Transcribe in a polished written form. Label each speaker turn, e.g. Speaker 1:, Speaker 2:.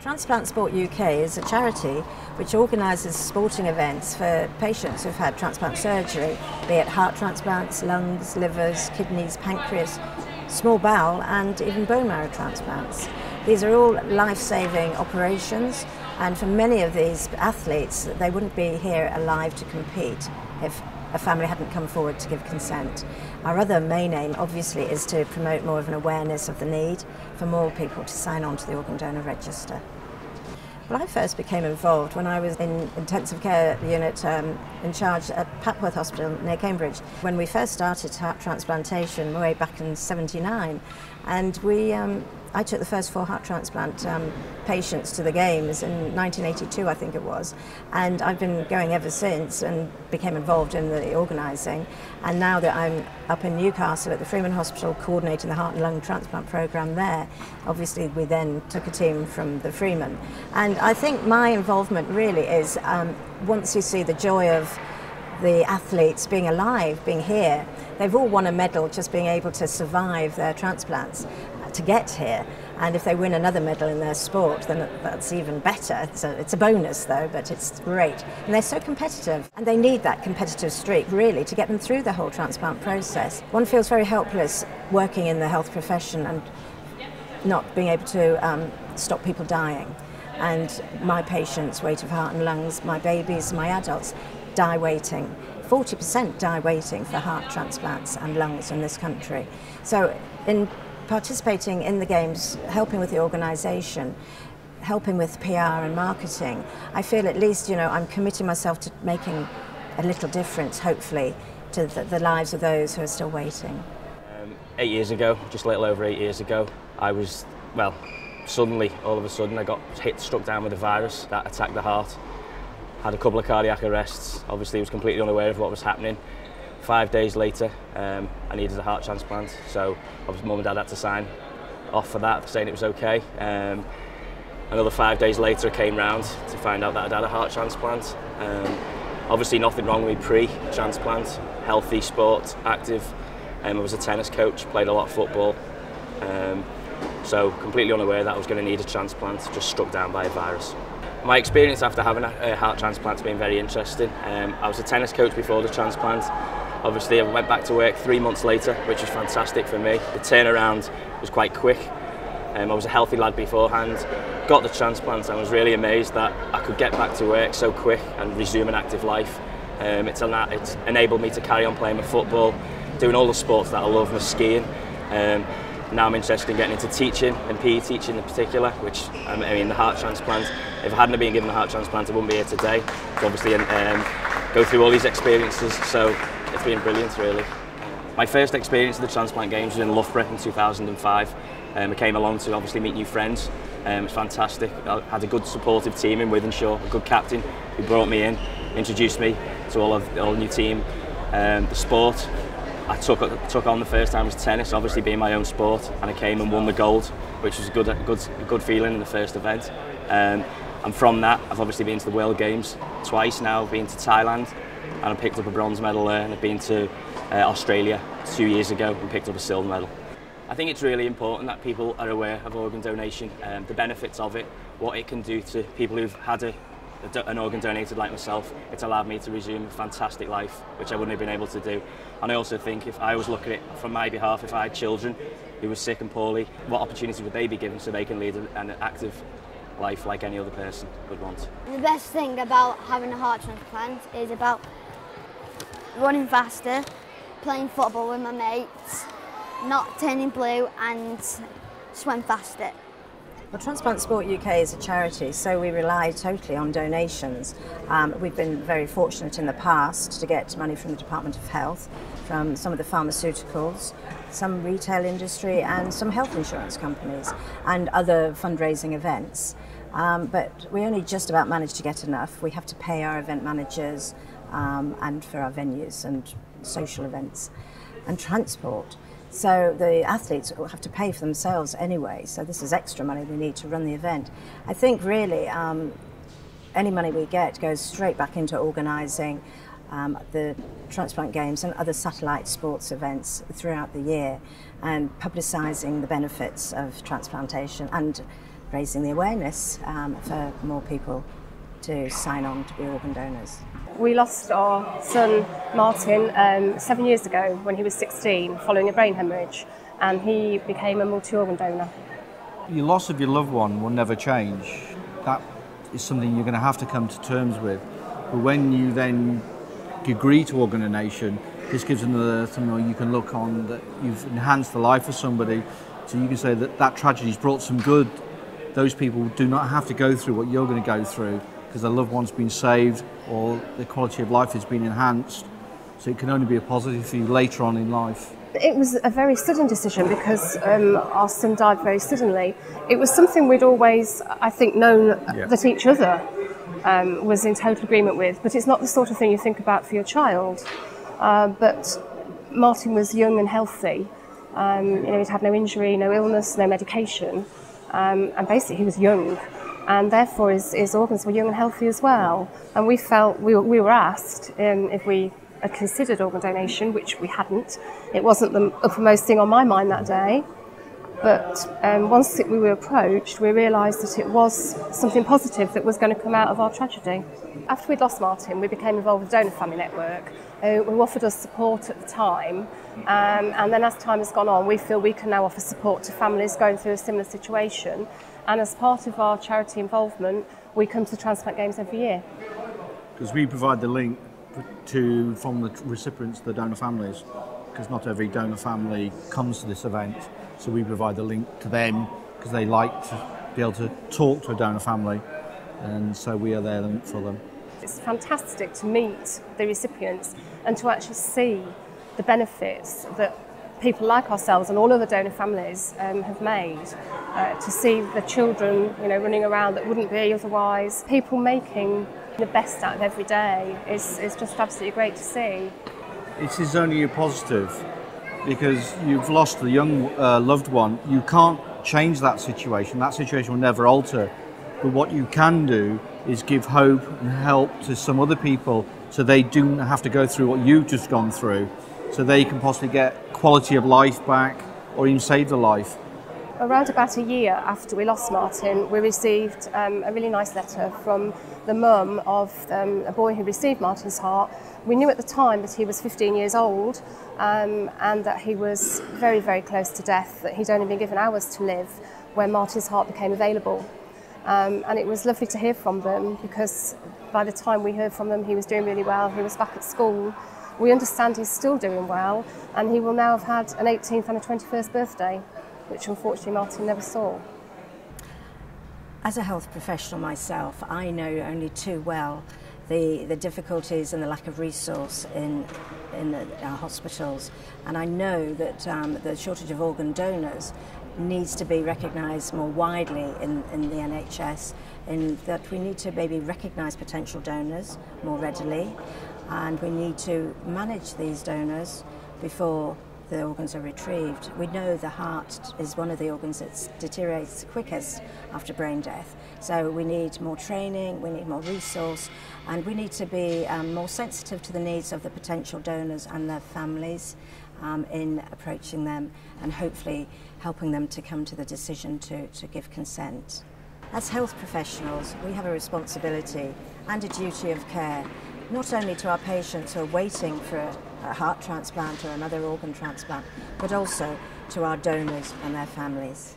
Speaker 1: Transplant Sport UK is a charity which organises sporting events for patients who've had transplant surgery, be it heart transplants, lungs, livers, kidneys, pancreas, small bowel and even bone marrow transplants. These are all life-saving operations, and for many of these athletes they wouldn't be here alive to compete if a family hadn't come forward to give consent. Our other main aim obviously is to promote more of an awareness of the need for more people to sign on to the organ donor register. Well, I first became involved when I was in intensive care unit in charge at Papworth Hospital near Cambridge, when we first started heart transplantation way back in '79, and I took the first 4 heart transplant patients to the Games in 1982, I think it was, and I've been going ever since and became involved in the organising. And now that I'm up in Newcastle at the Freeman Hospital coordinating the heart and lung transplant programme there, obviously we then took a team from the Freeman. And I think my involvement really is, once you see the joy of the athletes being alive, being here, they've all won a medal just being able to survive their transplants to get here, and if they win another medal in their sport then that's even better. It's a bonus though, but it's great, and they're so competitive and they need that competitive streak really to get them through the whole transplant process. One feels very helpless working in the health profession and not being able to stop people dying, and my patients wait of heart and lungs, my babies, my adults die waiting. 40% die waiting for heart transplants and lungs in this country. So in participating in the Games, helping with the organisation, helping with PR and marketing, I feel at least, I'm committing myself to making a little difference, hopefully, to the lives of those who are still waiting.
Speaker 2: 8 years ago, just a little over 8 years ago, I was, suddenly, all of a sudden, I got struck down with a virus that attacked the heart. Had a couple of cardiac arrests, obviously was completely unaware of what was happening. 5 days later, I needed a heart transplant, so obviously mum and dad had to sign off for that, saying it was okay. Another 5 days later I came round to find out that I'd had a heart transplant. Obviously nothing wrong with me pre-transplant, healthy, sport, active. I was a tennis coach, played a lot of football. So completely unaware that I was going to need a transplant, just struck down by a virus. My experience after having a heart transplant has been very interesting. I was a tennis coach before the transplant. Obviously I went back to work 3 months later, which was fantastic for me. The turnaround was quite quick. I was a healthy lad beforehand, got the transplant and was really amazed that I could get back to work so quick and resume an active life. It's enabled me to carry on playing my football, doing all the sports that I love, my skiing. Now I'm interested in getting into teaching, and PE teaching in particular, which, the heart transplant, if I hadn't been given a heart transplant I wouldn't be here today. To obviously go through all these experiences, so it's been brilliant really. My first experience of the Transplant Games was in Loughborough in 2005. I came along to obviously meet new friends. It was fantastic. I had a good supportive team in Wythenshawe, a good captain who brought me in, introduced me to all the new team. The sport I took on the first time was tennis, obviously being my own sport, and I came and won the gold, which was a good feeling in the first event. And from that, I've obviously been to the World Games twice now. I've been to Thailand and I picked up a bronze medal there, and I've been to Australia 2 years ago and picked up a silver medal. I think it's really important that people are aware of organ donation, the benefits of it, what it can do to people who've had an organ donated like myself. It's allowed me to resume a fantastic life, which I wouldn't have been able to do. And I also think if I was looking at it from my behalf, if I had children who were sick and poorly, what opportunity would they be given so they can lead an active life like any other person would want?
Speaker 3: The best thing about having a heart transplant is about running faster, playing football with my mates, not turning blue and swim faster.
Speaker 1: Well, Transplant Sport UK is a charity, so we rely totally on donations. We've been very fortunate in the past to get money from the Department of Health, from some of the pharmaceuticals, some retail industry and some health insurance companies and other fundraising events. But we only just about manage to get enough. We have to pay our event managers and for our venues and social events and transport. So the athletes will have to pay for themselves anyway, so this is extra money we need to run the event. I think really any money we get goes straight back into organising the Transplant Games and other satellite sports events throughout the year, and publicising the benefits of transplantation and raising the awareness for more people to sign on to be organ donors.
Speaker 4: We lost our son Martin 7 years ago when he was 16 following a brain hemorrhage, and he became a multi-organ donor.
Speaker 5: Your loss of your loved one will never change. That is something you're going to have to come to terms with. But when you then agree to organ donation, this gives another thing where you can look on that you've enhanced the life of somebody, so you can say that that tragedy's brought some good. Those people do not have to go through what you're going to go through because their loved one's been saved or their quality of life has been enhanced. So it can only be a positive for you later on in life.
Speaker 4: It was a very sudden decision because our son died very suddenly. It was something we'd always, I think, known that each other was in total agreement with, but it's not the sort of thing you think about for your child. But Martin was young and healthy. He'd had no injury, no illness, no medication, and basically he was young, and therefore his organs were young and healthy as well. And we felt we were asked if we had considered organ donation, which we hadn't. It wasn't the uppermost thing on my mind that day. But once we were approached, we realised that it was something positive that was going to come out of our tragedy. After we'd lost Martin, we became involved with the Donor Family Network, who offered us support at the time. And then as time has gone on, we feel we can now offer support to families going through a similar situation. And as part of our charity involvement, we come to the Transplant Games every year.
Speaker 5: Because we provide the link from the recipients to the donor families, because not every donor family comes to this event. So we provide the link to them because they like to be able to talk to a donor family, and so we are there for them.
Speaker 4: It's fantastic to meet the recipients and to actually see the benefits that people like ourselves and all other donor families have made. To see the children, running around that wouldn't be otherwise. People making the best out of every day is just absolutely great to see.
Speaker 5: It is only a positive because you've lost a young loved one. You can't change that situation. That situation will never alter. But what you can do is give hope and help to some other people so they don't have to go through what you've just gone through, so they can possibly get quality of life back or even save their life.
Speaker 4: Around about a year after we lost Martin, we received a really nice letter from the mum of a boy who received Martin's heart. We knew at the time that he was 15 years old and that he was very, very close to death, that he'd only been given hours to live when Martin's heart became available. And it was lovely to hear from them because by the time we heard from them, he was doing really well, he was back at school. We understand he's still doing well, and he will now have had an 18th and a 21st birthday, which unfortunately Martin never saw.
Speaker 1: As a health professional myself, I know only too well the difficulties and the lack of resource in our hospitals, and I know that the shortage of organ donors needs to be recognised more widely in the NHS, in that we need to maybe recognise potential donors more readily, and we need to manage these donors before the organs are retrieved. We know the heart is one of the organs that deteriorates quickest after brain death, so we need more training, we need more resource, and we need to be more sensitive to the needs of the potential donors and their families in approaching them, and hopefully helping them to come to the decision to give consent. As health professionals, we have a responsibility and a duty of care, not only to our patients who are waiting for a heart transplant or another organ transplant, but also to our donors and their families.